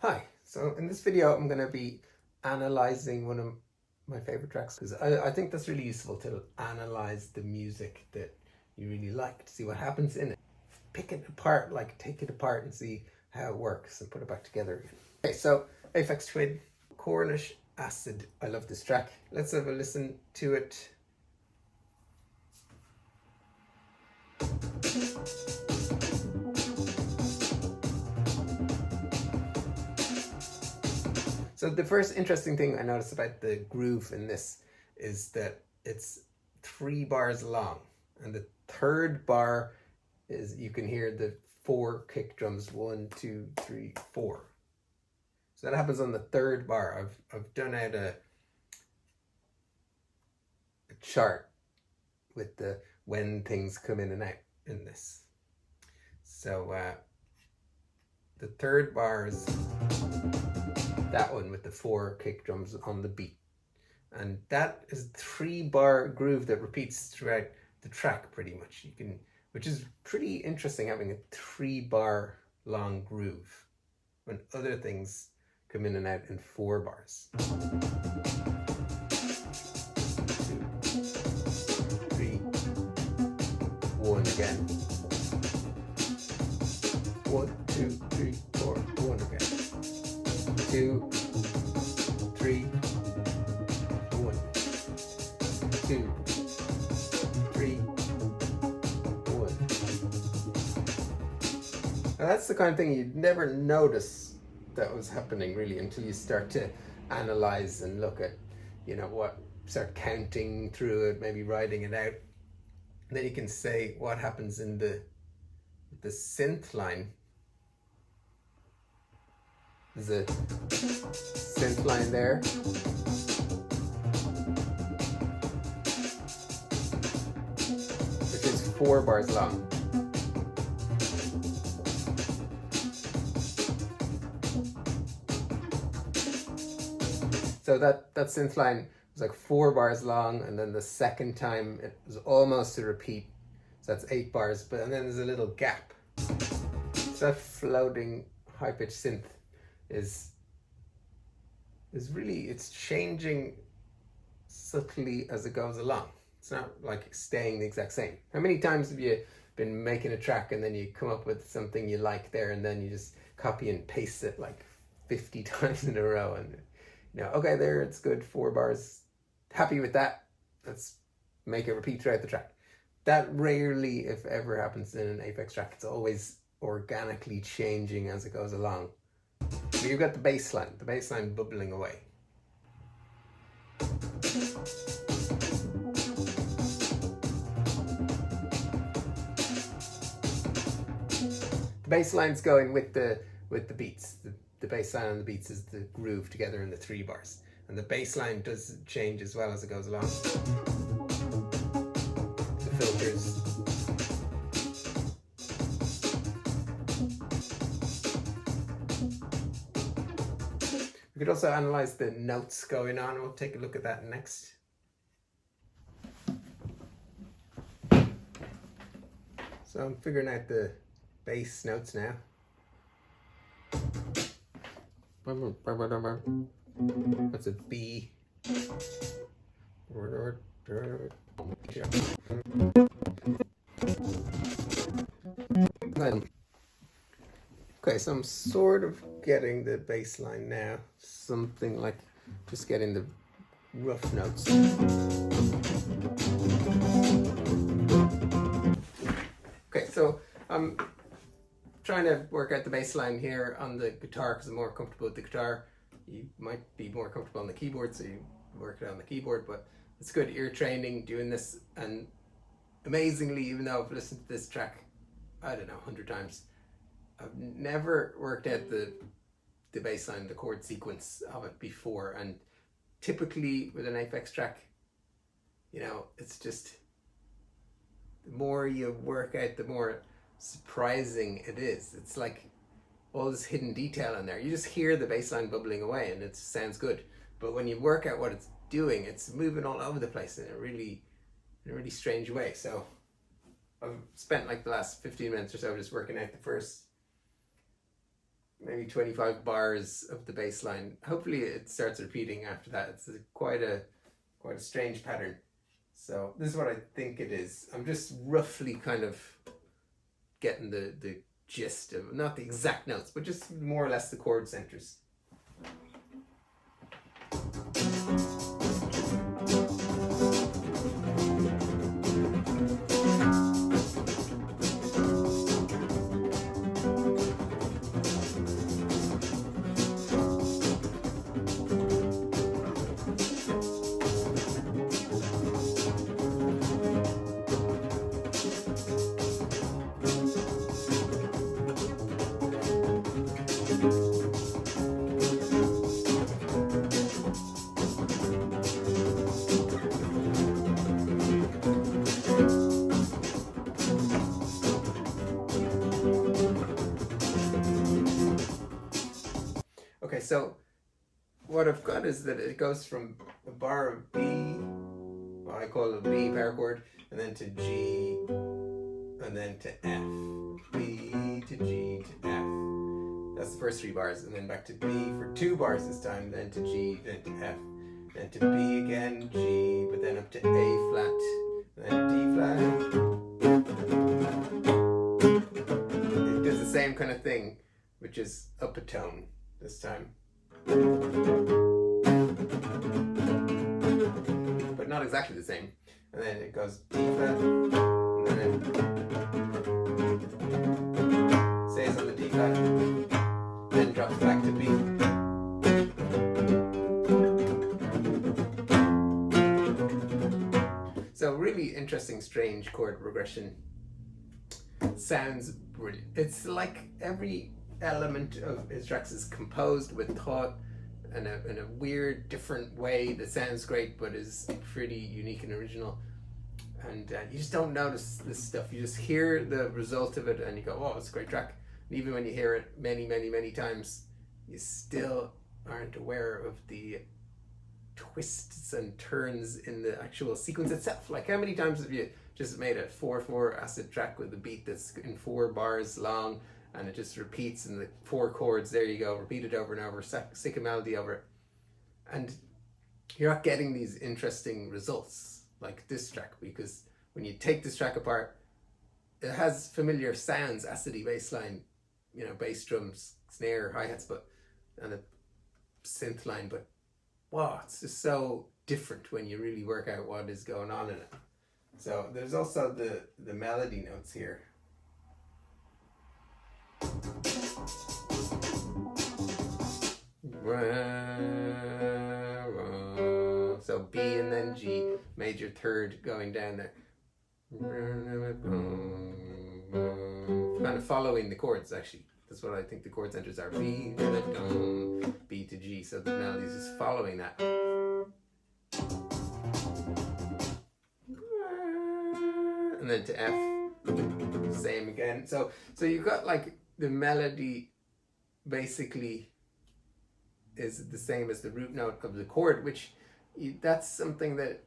Hi, so in this video I'm going to be analyzing one of my favorite tracks because I think that's really useful to analyze the music that you really like, to see what happens in it. Pick it apart, like take it apart and see how it works and put it back together again. Okay, so Aphex Twin, Cornish Acid. I love this track. Let's have a listen to it. So the first interesting thing I noticed about the groove in this is that it's 3 bars long, and the third bar is, you can hear the 4 kick drums, 1, 2, 3, 4. So that happens on the third bar. I've done out a chart with the when things come in and out in this. So the third bar is that one with the 4 kick drums on the beat, and that is a 3 bar groove that repeats throughout the track pretty much. Which is pretty interesting, having a 3 bar long groove when other things come in and out in 4 bars. 2, 3, 1 again. 1, 2, 3, 4, 1 again. 2, 3, 1, 2, 3, 1. Now that's the kind of thing you'd never notice that was happening really until you start to analyze and look at, start counting through it, maybe writing it out. And then you can say what happens in the synth line. There's a synth line there. Which is 4 bars long. So that synth line was like 4 bars long, and then the second time it was almost a repeat. So that's 8 bars, and then there's a little gap. So that floating high-pitched synth is really, it's changing subtly as it goes along. It's not like staying the exact same. How many times have you been making a track and then you come up with something you like there, and then you just copy and paste it like 50 times in a row, and okay, there, it's good, 4 bars, happy with that, let's make it repeat throughout the track. That rarely, if ever, happens in an Aphex track. It's always organically changing as it goes along. So you've got the bass line bubbling away. The bass line's going with the beats. The bass line and the beats is the groove together in the 3 bars. And the bass line does change as well as it goes along. The filters. We could also analyze the notes going on. We'll take a look at that next. So I'm figuring out the bass notes now. That's a B. Okay, so I'm sort of getting the bass line now. Something like just getting the rough notes. Okay, so I'm trying to work out the bass line here on the guitar because I'm more comfortable with the guitar. You might be more comfortable on the keyboard, so you work it on the keyboard, but it's good ear training doing this. And amazingly, even though I've listened to this track, I don't know, 100 times, I've never worked out the bass line, the chord sequence of it before. And typically with an Aphex track, it's just, the more you work out, the more surprising it is. It's like all this hidden detail in there. You just hear the bass line bubbling away and it sounds good, but when you work out what it's doing, it's moving all over the place in a really strange way. So I've spent like the last 15 minutes or so just working out the first maybe 25 bars of the bass line. Hopefully it starts repeating after that. It's quite a strange pattern. So this is what I think it is. I'm just roughly kind of getting the gist of, not the exact notes, but just more or less the chord centers. Okay, so what I've got is that it goes from a bar of B, what I call a B power chord, and then to G, and then to F. B to G to F. That's the first 3 bars, and then back to B for 2 bars this time, then to G, then to F, then to B again, G, but then up to A flat, then D flat. It does the same kind of thing, which is up a tone this time. But not exactly the same. And then it goes D flat, and then it stays on the D flat, then drops back to B. So really interesting, strange chord progression. Sounds brilliant. It's like every element of his tracks is composed with thought in a weird, different way that sounds great, but is pretty unique and original. And you just don't notice this stuff. You just hear the result of it and you go, oh, it's a great track. And even when you hear it many, many, many times, you still aren't aware of the twists and turns in the actual sequence itself. Like, how many times have you just made a 4/4 acid track with a beat that's in 4 bars long, and it just repeats in the 4 chords, there you go, repeat it over and over, stick a melody over it. And you're not getting these interesting results like this track, because when you take this track apart, it has familiar sounds, acidy bass line, you know, bass drums, snare, hi-hats, and a synth line, but wow, it's just so different when you really work out what is going on in it. So there's also the melody notes here. So B and then G, major third going down there. Kind of following the chords, actually. That's what I think the chord centers are. B, and then B to G. So the melody is just following that. And then to F, same again. So you've got like the melody basically is the same as the root note of the chord, which that's something that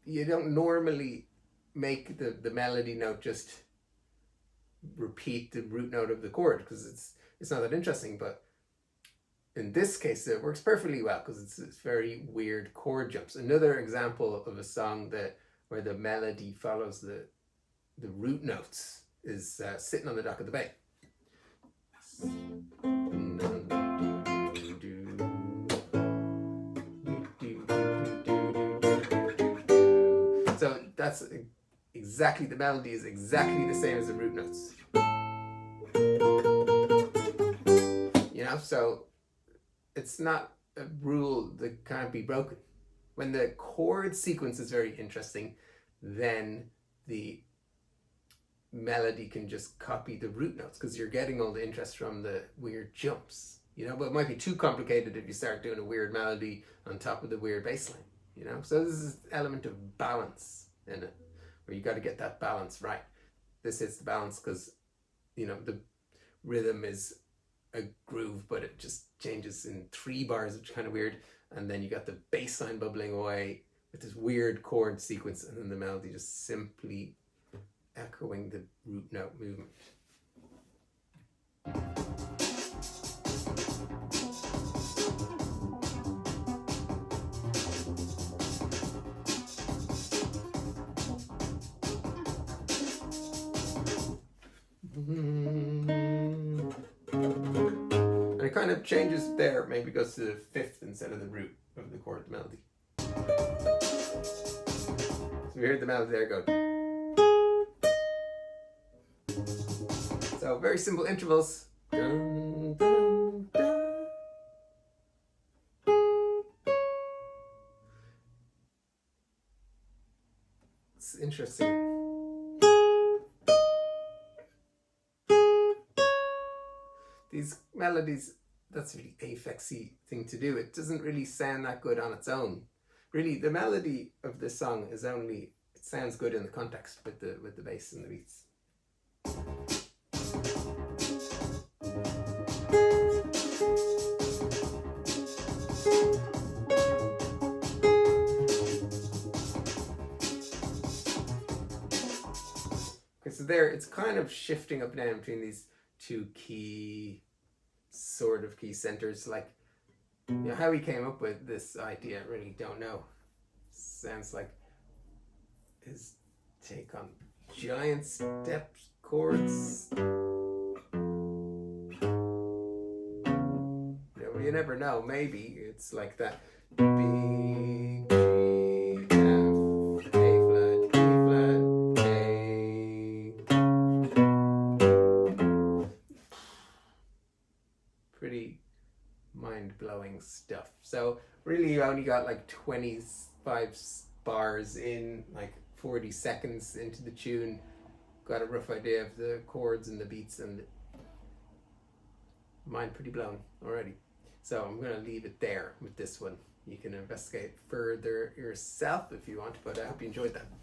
you don't normally make the melody note just repeat the root note of the chord, because it's not that interesting. But in this case it works perfectly well, because it's very weird chord jumps. Another example of a song where the melody follows the root notes is Sitting on the Dock of the Bay. So that's exactly, the melody is exactly the same as the root notes. You know, so it's not a rule that can't be broken. When the chord sequence is very interesting, then the melody can just copy the root notes, because you're getting all the interest from the weird jumps, you know. But it might be too complicated if you start doing a weird melody on top of the weird bass line, you know. So this is an element of balance in it, where you got to get that balance right. This hits the balance because, you know, the rhythm is a groove, but it just changes in 3 bars, which is kind of weird. And then you got the bass line bubbling away with this weird chord sequence, and then the melody just simply echoing the root note movement. of changes there. Maybe goes to the fifth instead of the root of the chord, the melody. So we heard the melody there go. So very simple intervals. Dun, dun, dun. It's interesting. These melodies, that's really Aphex-y thing to do. It doesn't really sound that good on its own. Really, the melody of this song is only, it sounds good in the context with the bass and the beats. Okay, so there, it's kind of shifting up and down between these two key centers. Like, you know, how he came up with this idea, I really don't know. Sounds like his take on giant step chords. You never know. Maybe it's like that. B, G, F, A flat, B flat, A. Pretty mind-blowing stuff. So really, you only got like 25 bars in, like 40 seconds into the tune. Got a rough idea of the chords and the beats, and mind pretty blown already. So I'm going to leave it there with this one. You can investigate further yourself if you want, but I hope you enjoyed that.